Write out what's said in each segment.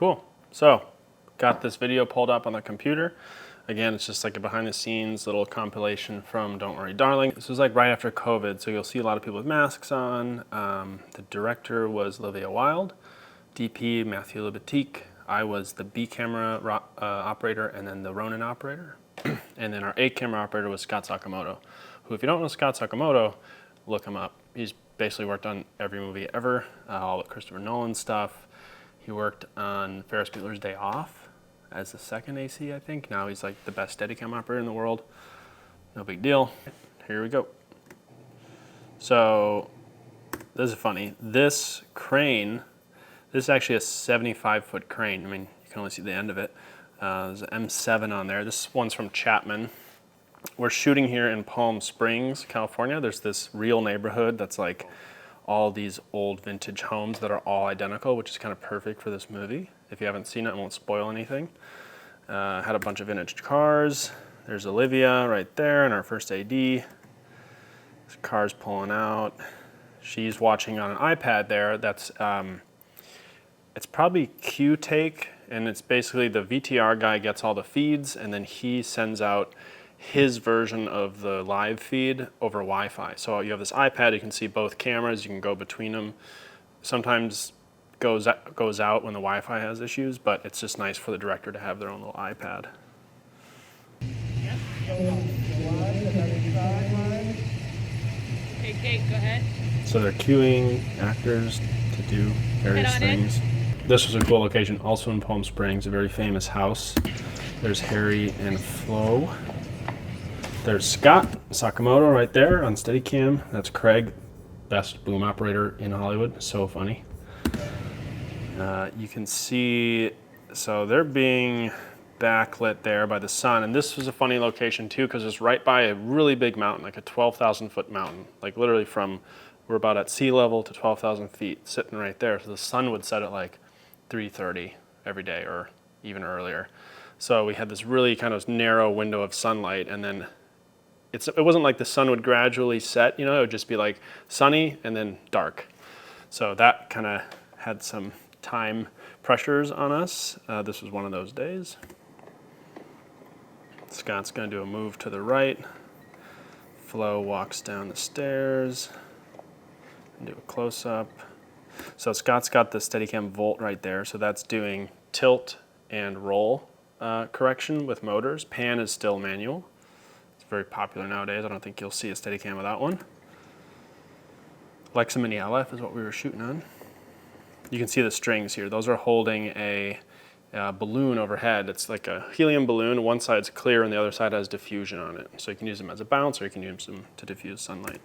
Cool. So, got this video pulled up on the computer. Again, it's just like a behind the scenes little compilation from Don't Worry Darling. This was like right after COVID, so you'll see a lot of people with masks on. The director was Olivia Wilde, DP Matthew Libatique. I was the B camera operator and then the Ronin operator. And then our A camera operator was Scott Sakamoto, who, if you don't know Scott Sakamoto, look him up. He's basically worked on every movie ever, all the Christopher Nolan stuff. He worked on Ferris Bueller's Day Off as the second AC, I think. Now he's like the best Steadicam operator in the world. No big deal. Here we go. So this is funny. This crane, this is actually a 75-foot crane. I mean, you can only see the end of it. There's an M7 on there. This one's from Chapman. We're shooting here in Palm Springs, California. There's this real neighborhood that's like all these old vintage homes that are all identical, which is kind of perfect for this movie. If you haven't seen it, I won't spoil anything. Had a bunch of vintage cars. There's Olivia right there and our first AD. This car's pulling out. She's watching on an iPad there. That's it's probably Q-Take, and it's basically the VTR guy gets all the feeds, and then he sends out his version of the live feed over Wi-Fi. So you have this iPad, you can see both cameras, you can go between them. Sometimes goes out when the Wi-Fi has issues, but it's just nice for the director to have their own little iPad. Hey, Kate, go ahead. So they're cueing actors to do various things. This was a cool location, also in Palm Springs, a very famous house. There's Harry and Flo. There's Scott Sakamoto right there on Steadicam. That's Craig, best boom operator in Hollywood. So funny. You can see, so they're being backlit there by the sun. And this was a funny location too, because it's right by a really big mountain, like a 12,000 foot mountain. Like literally from, we're about at sea level to 12,000 feet, sitting right there. So the sun would set at like 3:30 every day or even earlier. So we had this really kind of narrow window of sunlight, and then it wasn't like the sun would gradually set, you know, it would just be like sunny and then dark. So that kind of had some time pressures on us. This was one of those days. Scott's going to do a move to the right. Flo walks down the stairs and do a close-up. So Scott's got the Steadicam Volt right there, so that's doing tilt and roll correction with motors. Pan is still manual. Very popular nowadays. I don't think you'll see a Steadicam without one. Lexa Mini LF is what we were shooting on. You can see the strings here. Those are holding a balloon overhead. It's like a helium balloon. One side's clear and the other side has diffusion on it. So you can use them as a bounce or you can use them to diffuse sunlight.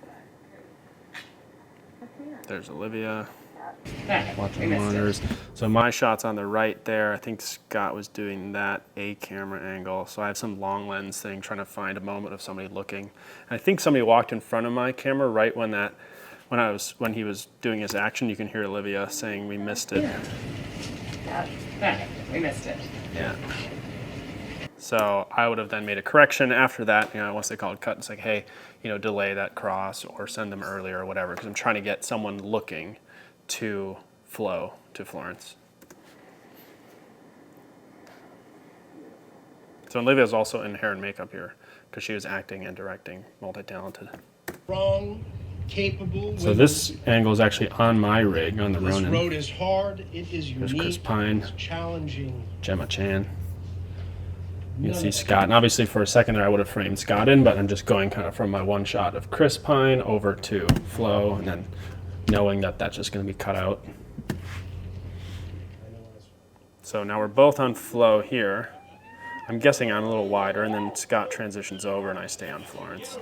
There's Olivia watching the monitors. So my shot's on the right there. I think Scott was doing that A camera angle. So I have some long lens thing trying to find a moment of somebody looking. And I think somebody walked in front of my camera right when he was doing his action. You can hear Olivia saying, "We missed it." Yeah, we missed it. Yeah. So I would have then made a correction after that, you know, once they called cut, it's like, hey, you know, delay that cross or send them earlier or whatever, because I'm trying to get someone looking to Flo, to Florence. So Olivia's also in hair and makeup here, because she was acting and directing, multi-talented. Strong, capable. So this angle is actually on my rig, on the Ronin. This road is hard, it is unique, There's Chris Pine, it's challenging. Gemma Chan. You can see Scott, and obviously for a second there I would have framed Scott in, but I'm just going kind of from my one shot of Chris Pine over to Flo, and then knowing that that's just going to be cut out. So now we're both on Flo here. I'm guessing I'm a little wider, and then Scott transitions over and I stay on Florence.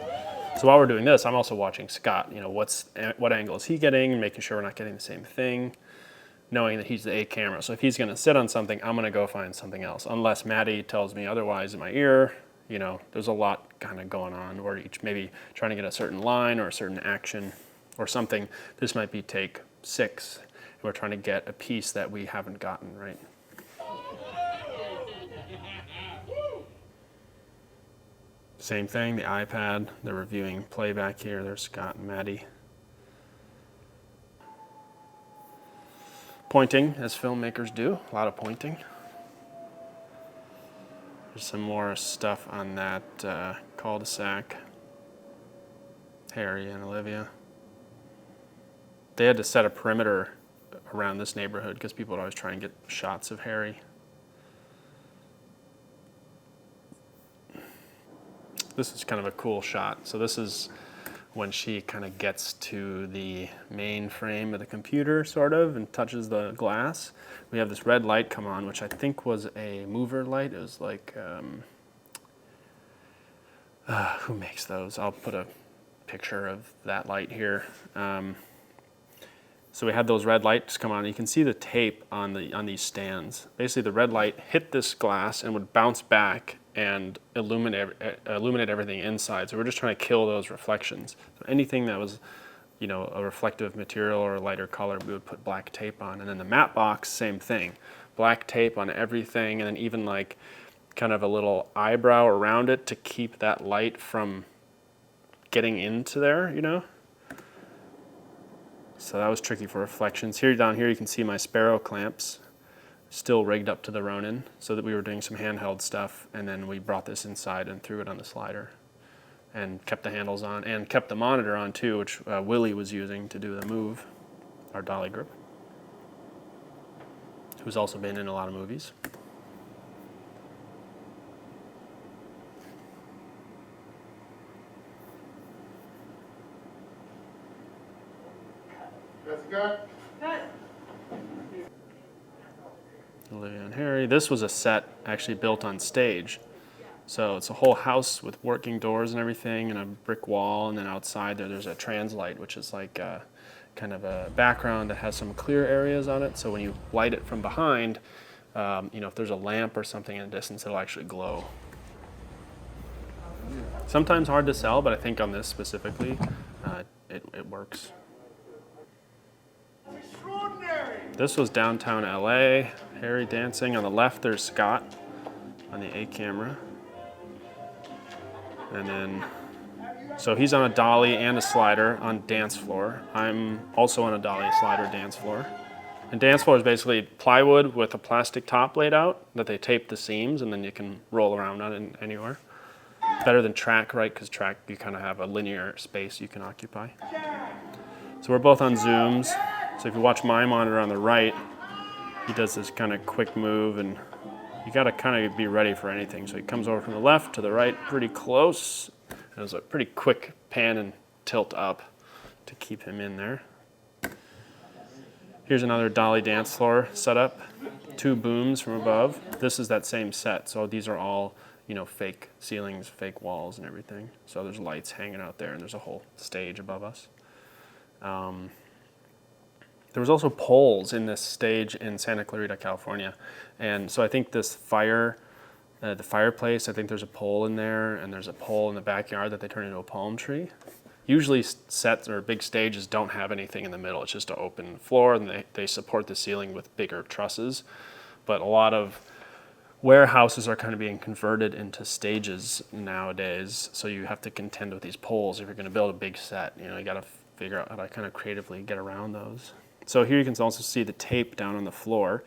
So while we're doing this, I'm also watching Scott. You know, what angle is he getting, making sure we're not getting the same thing, knowing that he's the A camera. So if he's going to sit on something, I'm going to go find something else. Unless Maddie tells me otherwise in my ear, you know, there's a lot kind of going on where each maybe trying to get a certain line or a certain action or something. This might be take 6, and we're trying to get a piece that we haven't gotten, right? Same thing, the iPad, they're reviewing playback here. There's Scott and Maddie. Pointing, as filmmakers do, a lot of pointing. There's some more stuff on that cul-de-sac. Harry and Olivia. They had to set a perimeter around this neighborhood because people would always try and get shots of Harry. This is kind of a cool shot. So this is when she kind of gets to the main frame of the computer, sort of, and touches the glass. We have this red light come on, which I think was a mover light. It was like, who makes those? I'll put a picture of that light here. So we had those red lights come on. You can see the tape on these stands. Basically, the red light hit this glass and would bounce back and illuminate everything inside. So we're just trying to kill those reflections. So anything that was, you know, a reflective material or a lighter color, we would put black tape on. And then the matte box, same thing. Black tape on everything, and then even like kind of a little eyebrow around it to keep that light from getting into there, you know? So that was tricky for reflections. Here, down here, you can see my Sparrow clamps still rigged up to the Ronin, so that we were doing some handheld stuff, and then we brought this inside and threw it on the slider and kept the handles on and kept the monitor on too, which Willie was using to do the move, our dolly grip, who's also been in a lot of movies. That's good. Good. Olivia and Harry. This was a set actually built on stage. So it's a whole house with working doors and everything and a brick wall, and then outside there's a translight, which is like a, kind of a background that has some clear areas on it. So when you light it from behind, you know, if there's a lamp or something in the distance, it'll actually glow. Sometimes hard to sell, but I think on this specifically, it works. This was downtown LA, Harry dancing. On the left there's Scott on the A camera. And then, so he's on a dolly and a slider on dance floor. I'm also on a dolly, slider, dance floor. And dance floor is basically plywood with a plastic top laid out that they tape the seams, and then you can roll around on it anywhere. Better than track, right? Because track, you kind of have a linear space you can occupy. So we're both on zooms. So if you watch my monitor on the right, he does this kind of quick move, and you got to kind of be ready for anything. So he comes over from the left to the right pretty close. And it was a pretty quick pan and tilt up to keep him in there. Here's another dolly dance floor setup. 2 booms from above. This is that same set. So these are all, you know, fake ceilings, fake walls and everything. So there's lights hanging out there, and there's a whole stage above us. There was also poles in this stage in Santa Clarita, California. And so I think this the fireplace, I think there's a pole in there, and there's a pole in the backyard that they turned into a palm tree. Usually sets or big stages don't have anything in the middle. It's just an open floor, and they support the ceiling with bigger trusses. But a lot of warehouses are kind of being converted into stages nowadays, so you have to contend with these poles if you're going to build a big set. You know, you got to figure out how to kind of creatively get around those. So here you can also see the tape down on the floor.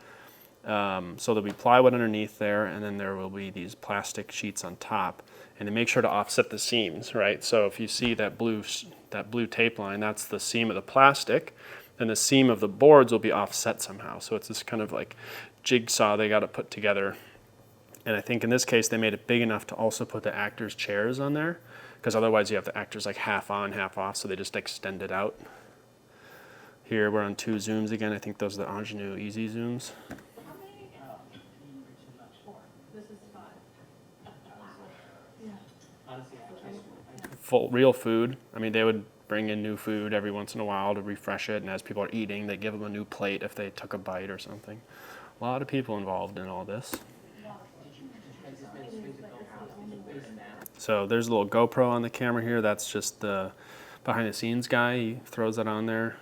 So there'll be plywood underneath there, and then there will be these plastic sheets on top. And to make sure to offset the seams, right? So if you see that blue tape line, that's the seam of the plastic, and the seam of the boards will be offset somehow. So it's this kind of like jigsaw they got to put together. And I think in this case they made it big enough to also put the actors' chairs on there, because otherwise you have the actors like half on, half off, so they just extend it out. Here we're on 2 zooms again. I think those are the Ingenue Easy Zooms. Real food. I mean, they would bring in new food every once in a while to refresh it, and as people are eating, they give them a new plate if they took a bite or something. A lot of people involved in all this. So there's a little GoPro on the camera here. That's just the behind the scenes guy. He throws that on there.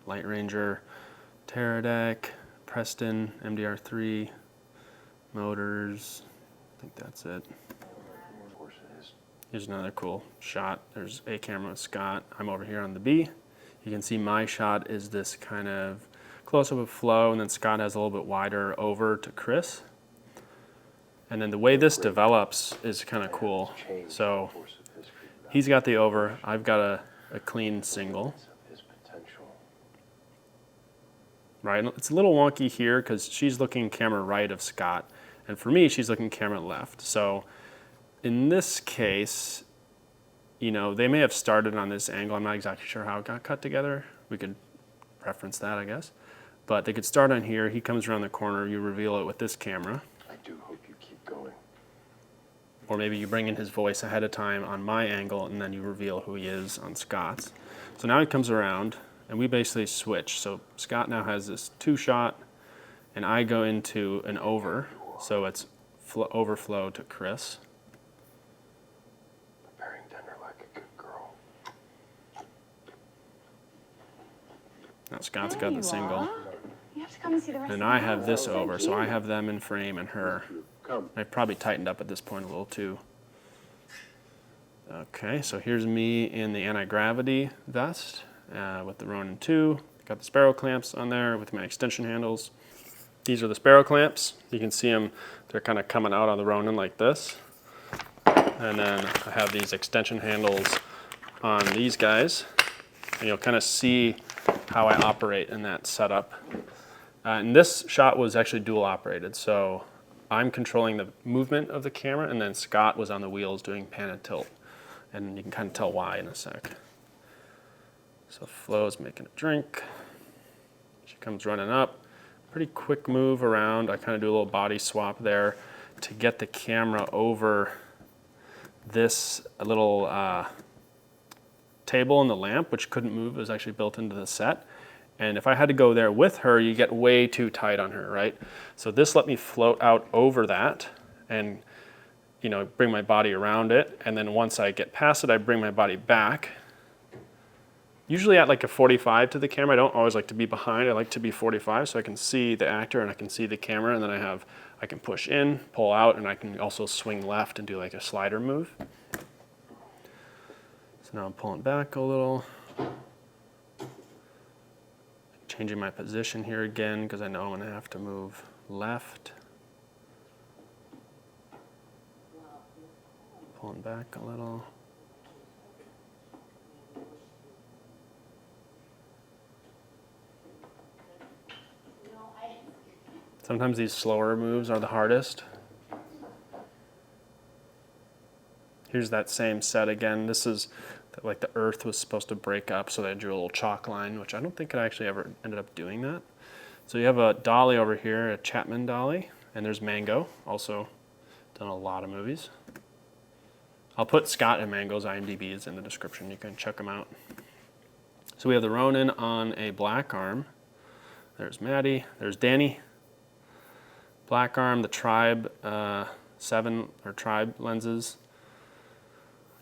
Light Ranger, Teradek, Preston, MDR3, motors. I think that's it. Here's another cool shot. There's a camera with Scott. I'm over here on the B. You can see my shot is this kind of close-up of Flo, and then Scott has a little bit wider over to Chris. And then the way this develops is kind of cool. So he's got the over, I've got a clean single. Right, it's a little wonky here because she's looking camera right of Scott, and for me, she's looking camera left. So in this case, you know, they may have started on this angle. I'm not exactly sure how it got cut together. We could reference that, I guess. But they could start on here. He comes around the corner. You reveal it with this camera. I do hope you keep going. Or maybe you bring in his voice ahead of time on my angle, and then you reveal who he is on Scott's. So now he comes around, and we basically switch. So Scott now has this 2-shot, and I go into an over. So it's overflow to Chris. Preparing dinner like a good girl. Now Scott's got the single. You have to come and see the rest And of I the have house. this over, so I have them in frame and her. Come. I probably tightened up at this point a little too. Okay, so here's me in the anti-gravity vest with the Ronin 2. Got the Sparrow clamps on there with my extension handles. These are the Sparrow clamps. You can see them, they're kind of coming out on the Ronin like this. And then I have these extension handles on these guys. And you'll kind of see how I operate in that setup. And this shot was actually dual operated, so I'm controlling the movement of the camera, and then Scott was on the wheels doing pan and tilt. And you can kind of tell why in a sec. So Flo's making a drink. She comes running up. Pretty quick move around. I kind of do a little body swap there to get the camera over this little table and the lamp, which couldn't move. It was actually built into the set. And if I had to go there with her, you get way too tight on her, right? So this let me float out over that and, you know, bring my body around it. And then once I get past it, I bring my body back. Usually at like a 45 to the camera. I don't always like to be behind. I like to be 45 so I can see the actor and I can see the camera, and then I can push in, pull out, and I can also swing left and do like a slider move. So now I'm pulling back a little. Changing my position here again because I know I'm going to have to move left. Pulling back a little. Sometimes these slower moves are the hardest. Here's that same set again. This is like the earth was supposed to break up, so they drew a little chalk line, which I don't think I actually ever ended up doing that. So you have a dolly over here, a Chapman dolly, and there's Mango, also done a lot of movies. I'll put Scott and Mango's IMDb's in the description. You can check them out. So we have the Ronin on a black arm. There's Maddie. There's Danny. Black arm, the Tribe 7 or Tribe lenses.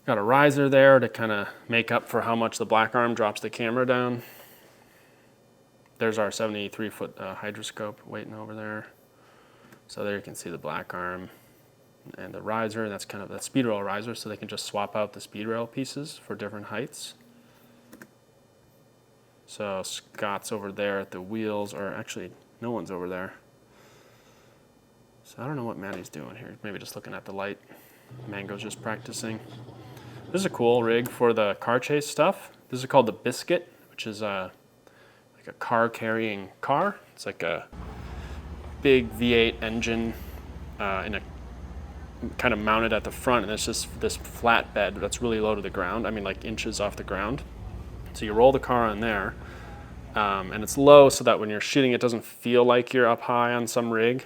Got a riser there to kind of make up for how much the black arm drops the camera down. There's our 73-foot hydroscope waiting over there. So there you can see the black arm and the riser. That's kind of that speed rail riser, so they can just swap out the speed rail pieces for different heights. So Scott's over there at the wheels, or actually no one's over there. So I don't know what Maddie's doing here. Maybe just looking at the light. Mango's just practicing. This is a cool rig for the car chase stuff. This is called the Biscuit, which is like a car carrying car. It's like a big V8 engine in a kind of mounted at the front, and it's just this flatbed that's really low to the ground. I mean, like inches off the ground. So you roll the car on there, and it's low so that when you're shooting, it doesn't feel like you're up high on some rig.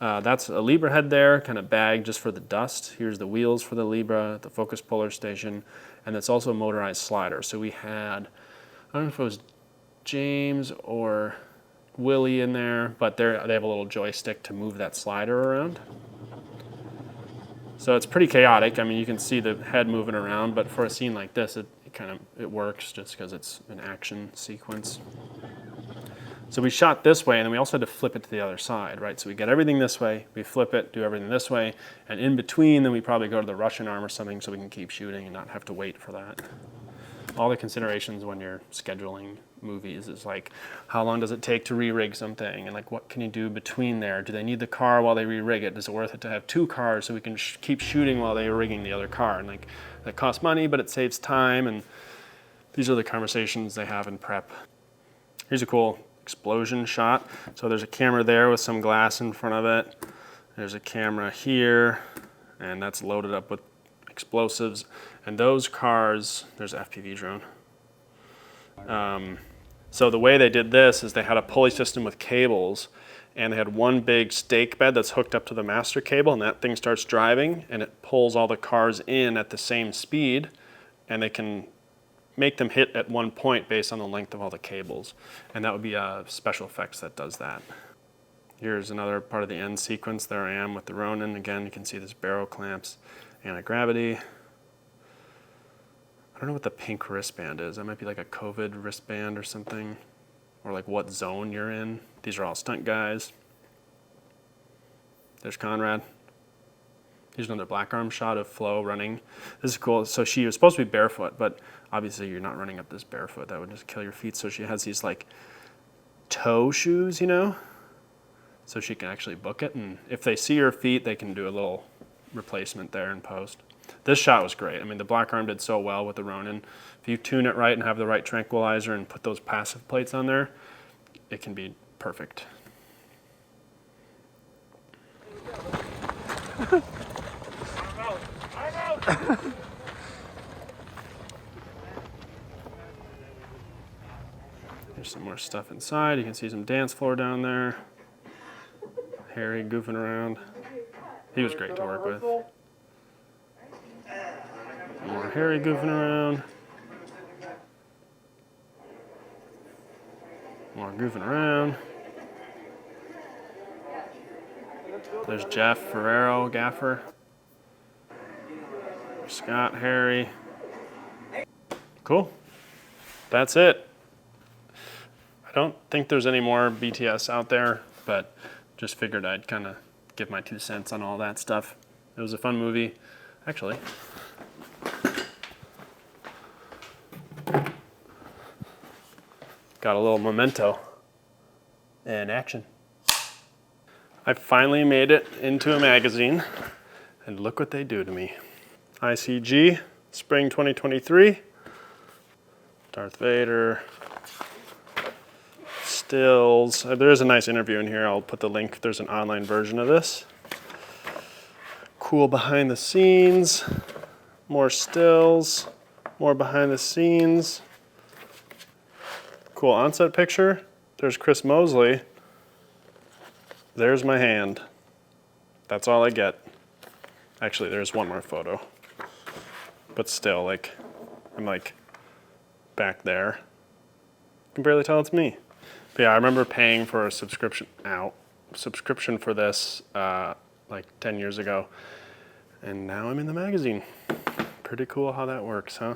That's a Libra head there, kind of bag just for the dust. Here's the wheels for the Libra, the focus puller station, and it's also a motorized slider. So we had, I don't know if it was James or Willie in there, but they have a little joystick to move that slider around. So it's pretty chaotic. I mean, you can see the head moving around, but for a scene like this, it works just because it's an action sequence. So we shot this way, and then we also had to flip it to the other side, right? So we get everything this way, we flip it, do everything this way, and in between, then we probably go to the Russian arm or something so we can keep shooting and not have to wait for that. All the considerations when you're scheduling movies is like, how long does it take to re-rig something, and like what can you do between there? Do they need the car while they re-rig it? Is it worth it to have two cars so we can keep shooting while they're rigging the other car? And like that costs money, but it saves time. And these are the conversations they have in prep. Here's a cool explosion shot. So there's a camera there with some glass in front of it. There's a camera here, and that's loaded up with explosives. And those cars, there's an FPV drone. So the way they did this is they had a pulley system with cables, and they had one big stake bed that's hooked up to the master cable, and that thing starts driving, and it pulls all the cars in at the same speed, and they can make them hit at one point based on the length of all the cables. And that would be special effects that does that. Here's another part of the end sequence. There I am with the Ronin. Again, you can see there's barrel clamps, anti-gravity. I don't know what the pink wristband is. That might be like a COVID wristband or something, or like what zone you're in. These are all stunt guys. There's Conrad. Here's another black arm shot of Flo running. This is cool. So she was supposed to be barefoot, but obviously you're not running up this barefoot. That would just kill your feet. So she has these like toe shoes, you know, so she can actually book it. And if they see her feet, they can do a little replacement there in post. This shot was great. I mean, the black arm did so well with the Ronin. If you tune it right and have the right tranquilizer and put those passive plates on there, it can be perfect. There's some more stuff inside. You can see some dance floor down there. Harry goofing around. He was great to work with. More Harry goofing around. More goofing around. There's Jeff Ferrero, Gaffer. Scott, Harry. Cool. That's it. I don't think there's any more BTS out there, but just figured I'd kind of give my 2 cents on all that stuff. It was a fun movie. Actually, got a little memento in action. I finally made it into a magazine, and look what they do to me. ICG, spring 2023. Darth Vader. Stills. There is a nice interview in here. I'll put the link. There's an online version of this. Cool behind the scenes. More stills. More behind the scenes. Cool onset picture. There's Chris Mosley. There's my hand. That's all I get. Actually, there's one more photo. But still, like, I'm like back there. You can barely tell it's me. But yeah, I remember paying for a subscription for this like 10 years ago. And now I'm in the magazine. Pretty cool how that works, huh?